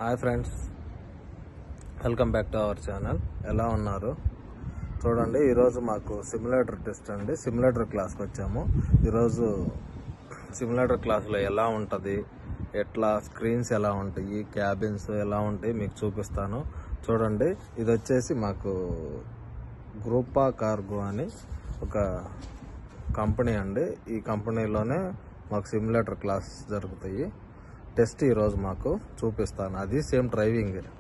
Hi friends, welcome back to our channel. ఎలా ఉన్నారు? చూడండి, ఈరోజు మాకు సిమ్యులేటర్ టెస్ట్ అండి. సిమ్యులేటర్ క్లాస్కి వచ్చాము. ఈరోజు సిమ్యులేటర్ క్లాస్లో ఎలా ఉంటుంది, ఎట్లా స్క్రీన్స్ ఎలా ఉంటాయి, క్యాబిన్స్ ఎలా ఉంటాయి మీకు చూపిస్తాను. చూడండి, ఇది వచ్చేసి మాకు గ్రూపా కార్గో అని ఒక కంపెనీ అండి. ఈ కంపెనీలోనే మాకు సిమ్యులేటర్ క్లాస్ జరుగుతాయి. టెస్ట్ ఈరోజు మాకు చూపిస్తాను. అది సేమ్ డ్రైవింగ్. ఇది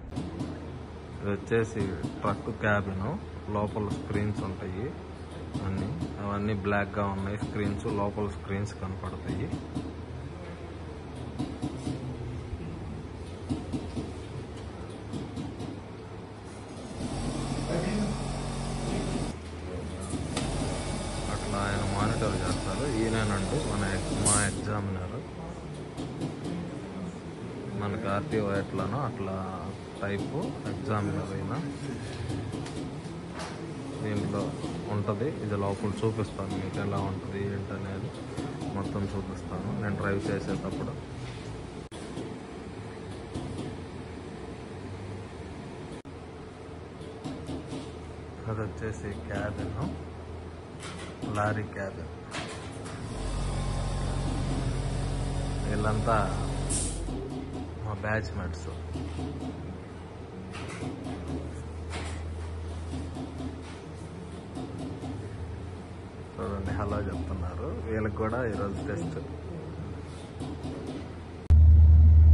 వచ్చేసి ట్రక్ క్యాబిన్, లోపల స్క్రీన్స్ ఉంటాయి. అవన్నీ బ్లాక్గా ఉన్నాయి స్క్రీన్స్. లోపల స్క్రీన్స్ కనపడతాయి. అట్లా ఆయన మానిటర్ చేస్తారు. ఈయనేనండి మా ఎగ్జామినర్. మనకి ఆర్టీఓ ఎట్లానో అట్లా టైపు ఎగ్జామినర్ అయినా దీంట్లో ఉంటుంది. ఇది లోపల చూపిస్తాను మీకు ఎలా ఉంటుంది ఏంటనేది మొత్తం చూపిస్తాను నేను డ్రైవ్ చేసేటప్పుడు. అది వచ్చేసి క్యాబిన్, లారీ క్యాబిన్. వీళ్ళంతా మా బ్యాచ్ మేట్స్. చూడండి, హలో చెప్తున్నారు. వీళ్ళకి కూడా ఈరోజు టెస్ట్.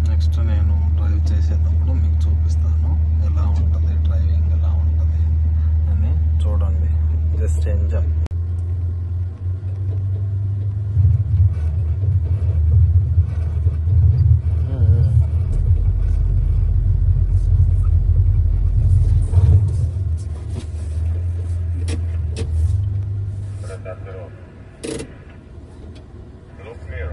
నెక్స్ట్ నేను డ్రైవ్ చేసేటప్పుడు మీకు చూపిస్తాను ఎలా ఉంటుంది, డ్రైవింగ్ ఎలా ఉంటుంది అని. చూడండి, just enjoy. Look mirror.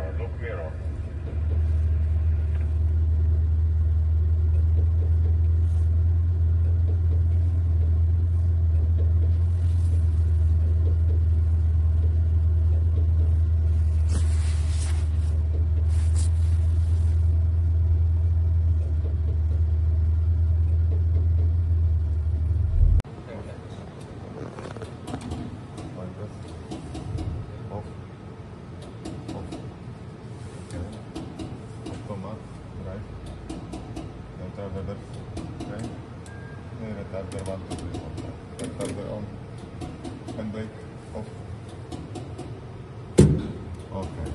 On and brake off. Okay.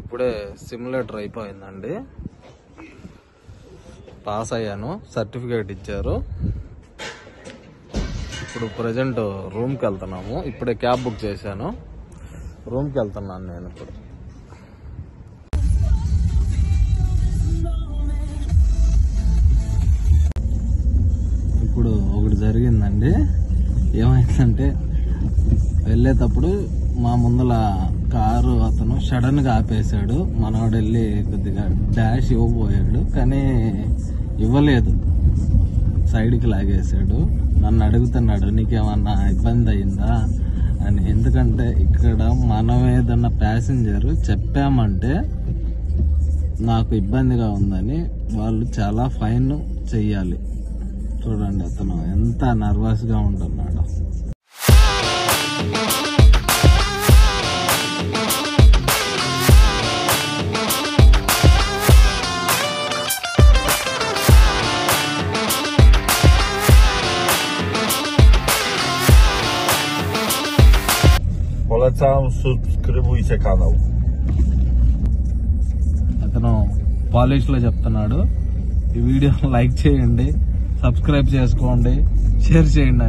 ఇప్పుడే సిమ్యులేటర్ అయిపోయిందండి. పాస్ అయ్యాను, సర్టిఫికేట్ ఇచ్చారు. ఇప్పుడు ప్రజెంట్ రూమ్కి వెళ్తున్నాము. ఇప్పుడే క్యాబ్ బుక్ చేశాను, రూమ్కి వెళ్తున్నాను నేను ఇప్పుడు. ఇప్పుడు ఒకటి జరిగిందండి. ఏమైందంటే, వెళ్ళేటప్పుడు మా ముందల కారు అతను సడన్ గా ఆపేశాడు. మనవాడు వెళ్ళి కొద్దిగా డాష్ ఇవ్వబోయాడు, కానీ ఇవ్వలేదు, సైడ్కి లాగేశాడు. నన్ను అడుగుతున్నాడు, నీకేమన్నా ఇబ్బంది అయిందా అని. ఎందుకంటే ఇక్కడ మనం ఏదన్నా ప్యాసింజర్ చెప్పామంటే నాకు ఇబ్బందిగా ఉందని వాళ్ళు చాలా ఫైన్ చెయ్యాలి. చూడండి, అతను ఎంత నర్వస్గా ఉంటున్నాడు. Polecam, subskrybujcie kanał. అతను పాలిష్ లో చెప్తున్నాడు. ఈ వీడియో లైక్ చేయండి, సబ్స్క్రైబ్ చేసుకోండి, షేర్ చేయండి.